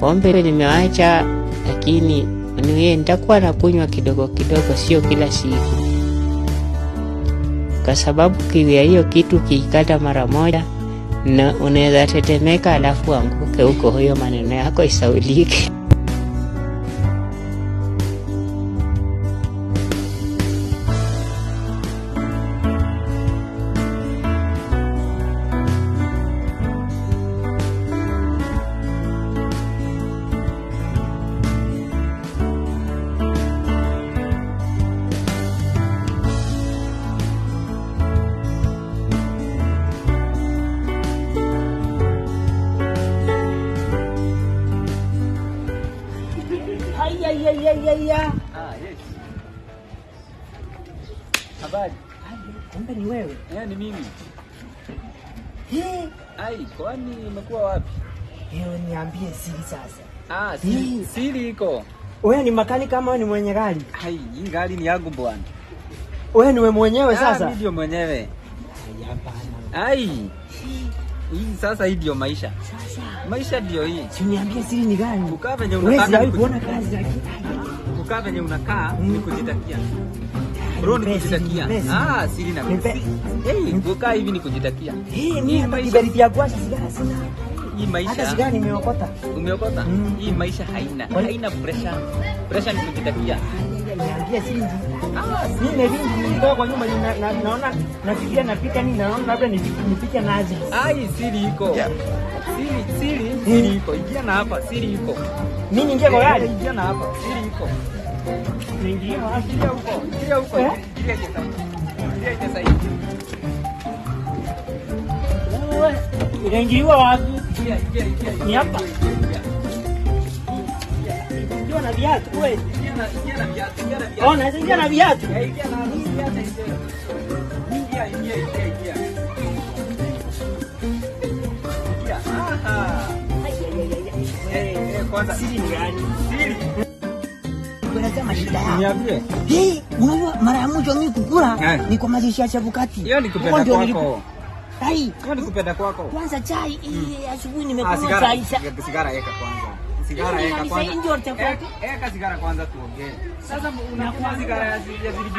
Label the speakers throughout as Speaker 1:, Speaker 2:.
Speaker 1: Pombe nimeacha, lakini nitakuwa nakunywa kidogo kidogo, sio kila siku. Kwa sababu kiwia hiyo kitu kiikata mara moja na unaweza tetemeka alafu anguke huko, hiyo maneno yako isaulike.
Speaker 2: Ya.
Speaker 3: Yes. Habari.
Speaker 2: Kumbe ni wewe.
Speaker 3: Ni mimi.
Speaker 2: Hey.
Speaker 3: Kwani umekuwa wapi?
Speaker 2: Niambie siri sasa.
Speaker 3: Siri iko.
Speaker 2: Wewe ni makanika kama ni mwenye gari?
Speaker 3: Hii gari ni yangu bwana.
Speaker 2: Wewe ni wewe mwenyewe sasa?
Speaker 3: Mimi ndio mwenyewe.
Speaker 2: Hapana.
Speaker 3: Hii sasa hii ndio maisha. Maisha ndio hii.
Speaker 2: Niambie siri ni gani?
Speaker 3: Ukaa venye unakaa.
Speaker 2: Wewe kuona kazi yake.
Speaker 3: Ukaa venye unakaa ni kujitakia. Bro ni kujitakia. Siri na mimi. Ukaa hivi ni kujitakia.
Speaker 2: Mimi hapa kiberiti ya kuasha sigara sina.
Speaker 3: Hii maisha.
Speaker 2: Hata sigara nimeokota.
Speaker 3: Umeokota? Hii maisha haina pressure. Pressure ni kujitakia.
Speaker 2: Niambie siri. Mimi vingi kwa nyuma naona nafikiria napika nini, naona labda nipike nazi.
Speaker 3: Siri iko. Siri iko. Ingia na hapa, siri iko.
Speaker 2: Mimi niingie kwa gari?
Speaker 3: Ingia na hapa, siri iko.
Speaker 2: Niingie
Speaker 3: huko. Ingia huko. Ingia sasa hivi.
Speaker 2: Wewe, unaingiliwa wapi?
Speaker 3: Ingia.
Speaker 2: Ni hapa. Ndio na viatu wewe.
Speaker 3: Ingia na viatu.
Speaker 2: Naweza ingia na viatu.
Speaker 3: Ingia na viatu. Ingia. Kwanza
Speaker 2: siri ni gani?
Speaker 3: Siri.
Speaker 2: Unasema shida yako.
Speaker 3: Niambie.
Speaker 2: Unajua mara ya mwisho mimi kukula ni kwa mazishi ya Chebukati.
Speaker 3: Hiyo ni kupenda kwako.
Speaker 2: Hiyo
Speaker 3: ni kupenda kwako.
Speaker 2: Kwanza chai asubuhi nimekunywa chai.
Speaker 3: Sigara weka kwanza. Sigara weka kwanza. Eka sigara kwanza tuongee. Sasa unakunywa sigara ya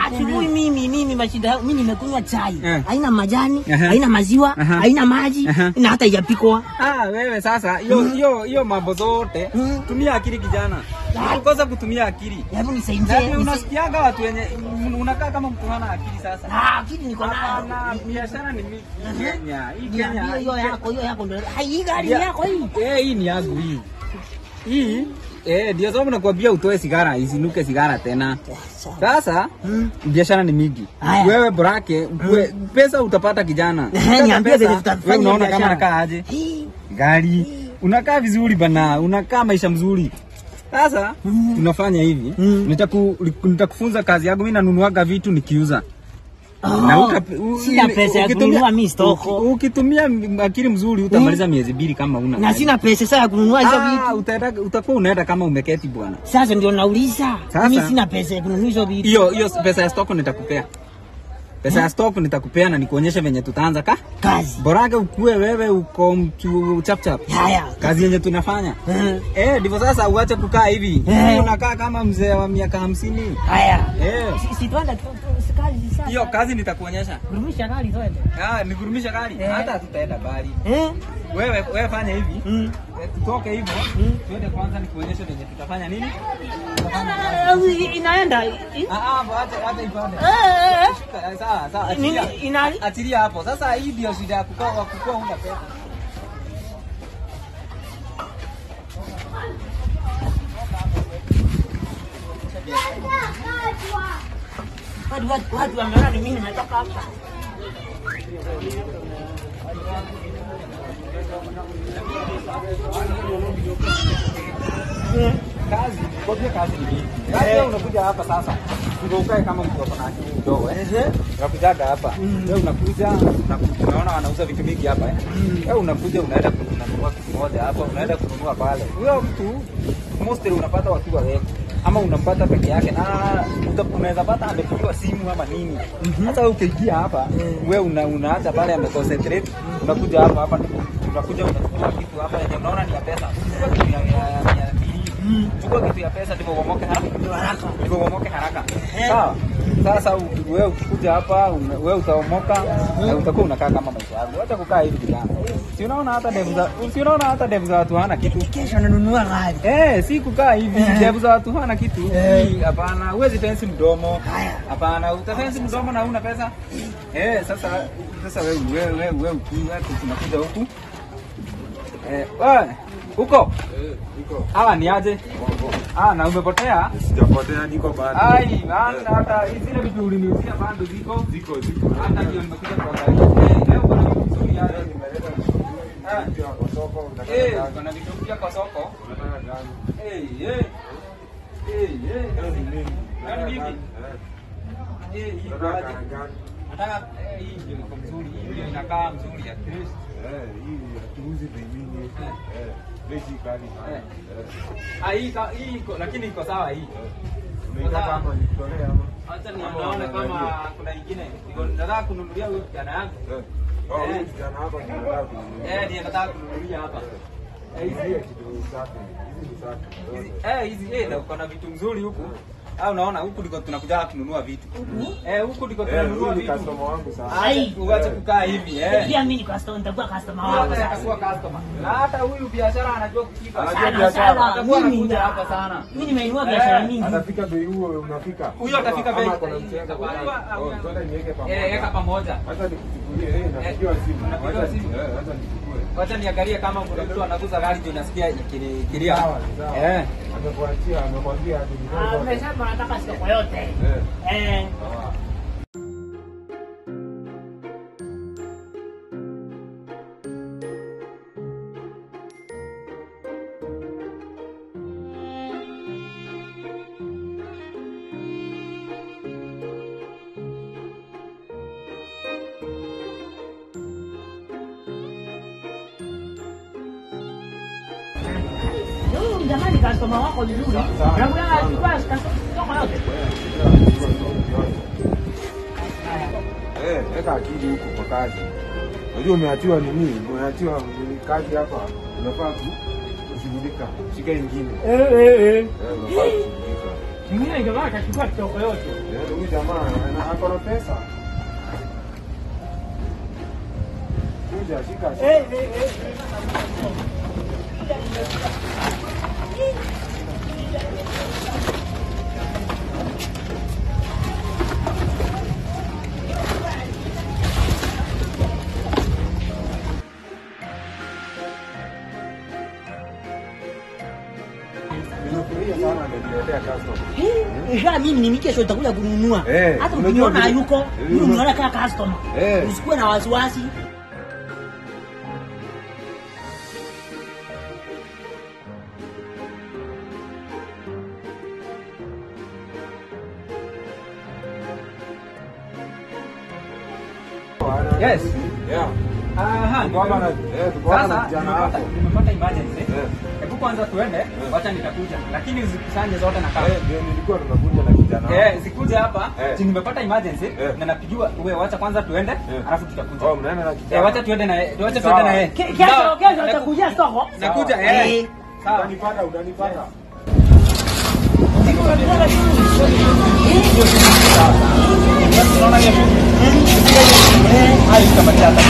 Speaker 2: asubuhi mimi mashida yangu mimi nimekunywa chai. Haina majani, haina maziwa, haina maji na hata haijapikwa.
Speaker 3: Wewe sasa hiyo mambo zote tumia akili kijana. Ukosa kutumia akili.
Speaker 2: Hebu nisaidie.
Speaker 3: Unasikiaga watu wenye unakaa kama mtu hana akili sasa.
Speaker 2: Akili niko nayo.
Speaker 3: Biashara ni Kenya. Hii Kenya.
Speaker 2: Hiyo yako ndio. Hii gari yako hii.
Speaker 3: Hii ni yangu hii. Hii ndio sababu nakwambia utoe sigara, isinuke sigara tena. Sasa biashara ni mingi. Wewe brake pesa utapata kijana.
Speaker 2: Niambie vile tutafanya.
Speaker 3: Wewe unaona kama nakaa aje? Gari. Unakaa vizuri bana, unakaa maisha mzuri. Sasa tunafanya hivi. Nitakufunza kazi yangu. Mimi nanunuaga vitu nikiuza.
Speaker 2: Na sina pesa ya kununua mimi stoko.
Speaker 3: Ukitumia akili mzuri utamaliza miezi 2 kama una.
Speaker 2: Na sina pesa sasa ya kununua hizo vitu.
Speaker 3: Utakuwa unaenda kama umeketi bwana.
Speaker 2: Sasa ndio nauliza. Mimi sina pesa ya kununua hizo vitu.
Speaker 3: Hiyo pesa ya stoko nitakupea. Pesa ya stock nitakupea na nikuonyesha venye tutaanza kazi. Borake ukue wewe uko mtu chap. Kazi yenye tunafanya. Ndivyo sasa uache kukaa hivi. Unakaa kama mzee wa miaka 50.
Speaker 2: Si tuende kazi sasa.
Speaker 3: Hiyo kazi nitakuonyesha.
Speaker 2: Gurumisha gari twende.
Speaker 3: Nigurumisha gari. Hata tutaenda bali. Wewe fanya hivi. Tutoke hivyo. Twende kwanza nikuonyeshe venye tutafanya nini?
Speaker 2: Inaenda.
Speaker 3: Hata ibada. Sawa. Atilia hapo. Sasa hii ndio shida ya kukua unga pesa.
Speaker 2: Watu wameona mimi nimetoka hapa.
Speaker 3: Kazi ni mingi. Wewe unakuja hapa sasa. Ndio ukae kama mtu wako na akili kidogo. Unakuja hapa. Wewe unakuja unaona wanauza vitu mingi hapa. Wewe unakuja unaenda kununua kitu moja hapa, unaenda kununua pale. Huyo mtu mostly unapata wakiwa wengi. Ama unampata peke yake na unaweza pata amepigiwa simu ama nini. Sasa wewe ukiingia hapa, wewe unaacha pale ameconcentrate, unakuja hapa unakuja unachukua kitu hapa yenye unaona ni ya pesa. Chukua kitu ya pesa ndivyo uomoke haraka. Ndivyo uomoke haraka. Sawa. Sasa wewe ukikuja hapa wewe utaomoka na utakuwa unakaa kama maisha yako. Acha kukaa hivi kijana. Si unaona hata devu za watu hana kitu.
Speaker 2: Kesho nanunua gari.
Speaker 3: Si kukaa hivi devu za watu hana kitu. Hapana, huwezi fence mdomo. Hapana, utafence mdomo na una pesa. Sasa wewe tunakuja huku. Wewe huko? Niko. Hawa ni aje? Na umepotea?
Speaker 4: Sijapotea, niko bado.
Speaker 3: Hata zile vitu uliniuzia bado ziko. Hata ndio nimekuja kuangalia. Leo kuna vitu vizuri yale nimeleta. Kwa soko, kuna vitu mpya kwa soko. Unataka gani? Nani bibi? Nataka hii ndio iko mzuri. Hii ndio inakaa mzuri ya Kristo.
Speaker 4: Hii tuuzi pembeni. Basi kali.
Speaker 3: Hii lakini iko sawa hii.
Speaker 4: Unataka kama nitolea ama?
Speaker 3: Acha nione kama kuna nyingine. Nataka kununulia huyu kijana yangu.
Speaker 4: Huyu kijana hapa tunataka.
Speaker 3: Ndiye nataka kununulia hapa.
Speaker 4: Hizi kitu safi. Hizi safi.
Speaker 3: Hizi na uko na vitu nzuri huku. Unaona huku ndiko tunakuja kununua vitu. Huku ndiko tunanunua vitu.
Speaker 4: Customer wangu sana.
Speaker 3: Uache kukaa hivi.
Speaker 2: Pia mimi ni customer, nitakuwa customer wako sasa.
Speaker 3: Atakuwa customer. Na hata huyu biashara anajua kupika.
Speaker 4: Anajua biashara.
Speaker 3: Atakuwa anakuja hapa sana.
Speaker 2: Mimi nimeinua biashara mingi.
Speaker 4: Atafika bei huo unafika.
Speaker 3: Huyo atafika bei.
Speaker 4: Twende niweke pamoja.
Speaker 3: Weka pamoja.
Speaker 4: Hata nikuchukulie napigiwa simu.
Speaker 3: Napigiwa simu.
Speaker 4: Hata nichukue.
Speaker 3: Wacha niangalie kama kuna mtu anaguza gari ndio nasikia ikilia.
Speaker 4: Amekwambia ati
Speaker 2: Umesema nataka soko yote. Jamani, customer wako vizuri. Nakuja achukua soko yote.
Speaker 4: Weka akili huko kwa kazi. Unajua umeachiwa nini? Umeachiwa kazi hapa. Unafaa kushughulika. Shika nyingine. Unafaa kushughulika.
Speaker 2: Mwingine jamaa akachukua soko yote.
Speaker 4: Huyu jamaa ako na pesa. Kuja shika.
Speaker 2: Mimi ni kesho utakuja kununua. Hata ukiniona hayuko, mimi unaona kama customer. Usikuwe na wasiwasi.
Speaker 3: Yes.
Speaker 4: Sasa
Speaker 3: nimepata emergency. Hebu kwanza tuende, wacha nitakuja. Lakini usikusanye zote na kama.
Speaker 4: Ndio nilikuwa tunakuja na kijana.
Speaker 3: Sikuje hapa, nimepata emergency na napigiwa wewe wacha kwanza tuende, alafu tutakuja.
Speaker 4: Mnaenda na kijana.
Speaker 3: Wacha tuende na yeye. Wacha tuende na yeye.
Speaker 2: Kesho utakuja soko.
Speaker 3: Nakuja.
Speaker 4: Sawa. Utanipata.
Speaker 3: Unaona hiyo? Hai kama tata.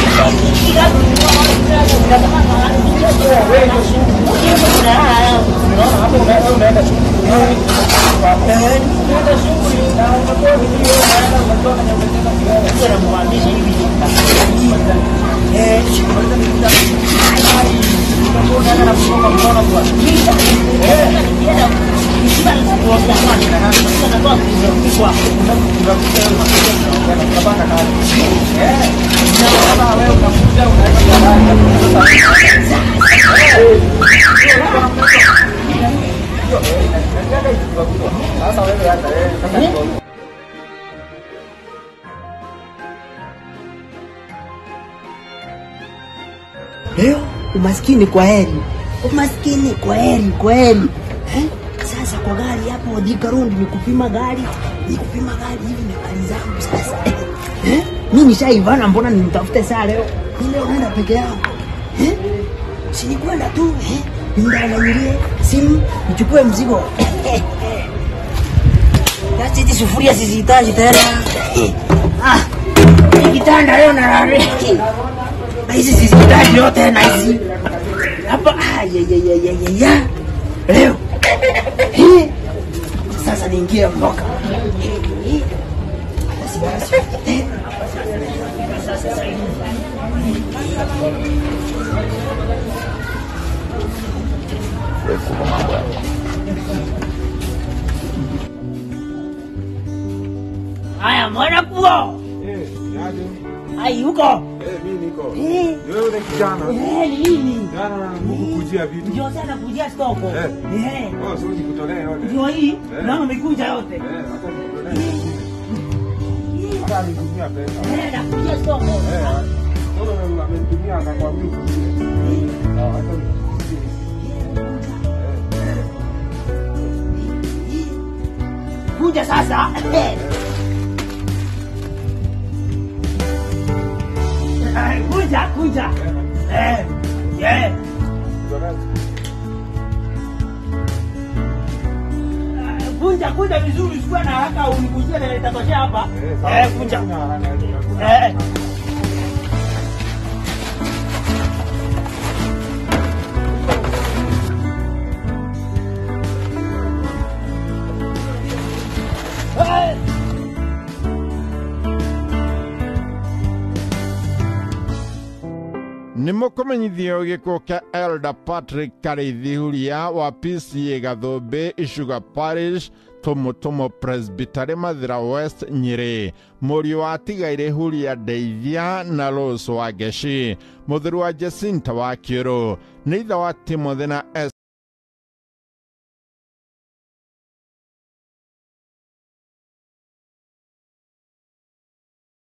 Speaker 2: Leo umaskini kwa heri. Umaskini kwa heri, kwa heri. Sasa kwa gari hapo Thika Road ni kupima gari hivi ni gari zangu sasa. Mimi nishaivana, mbona nimtafute saa leo? Leo naenda peke yangu. Si ni kwenda tu, Niangalie simu, nichukue mzigo. Sasa hizi sufuria sizihitaji tena. Hii kitanda leo nalala. Na hizi sizihitaji yote na hizi. Hapa ya. Leo. Sasa niingie mboka. Haya mwana kuo.
Speaker 4: Yaje.
Speaker 2: Ai huko.
Speaker 4: Mimi niko.
Speaker 2: Wewe
Speaker 4: ule kijana.
Speaker 2: Nini?
Speaker 4: Jana mkukujia vitu.
Speaker 2: Ndio sana kujia stoko.
Speaker 4: Oh, sio nikutolea yote.
Speaker 2: Ndio hii. Naona umekuja yote.
Speaker 4: Hata nikutolea. Hata nitumia pesa.
Speaker 2: Nakujia stoko.
Speaker 4: Sasa amenitumia akakwambia kuja. Hata
Speaker 2: kuja sasa. Kuja. Kuja vizuri, sikuwa na haraka unikujia na nitakosea hapa. Kuja.
Speaker 5: Nimukumenyithio gikuo kia Elder Patrick Karithihuria wa PCA Gathumbi Sugar Parish Tumutumu Presbytery Mathira West Nyeri, Mũriũ wa Tigaire Huria Ndeithia na Rose wa Geci, Mũthuri wa Jacinta wa Kiuru, nĩ ithe wa Timothy na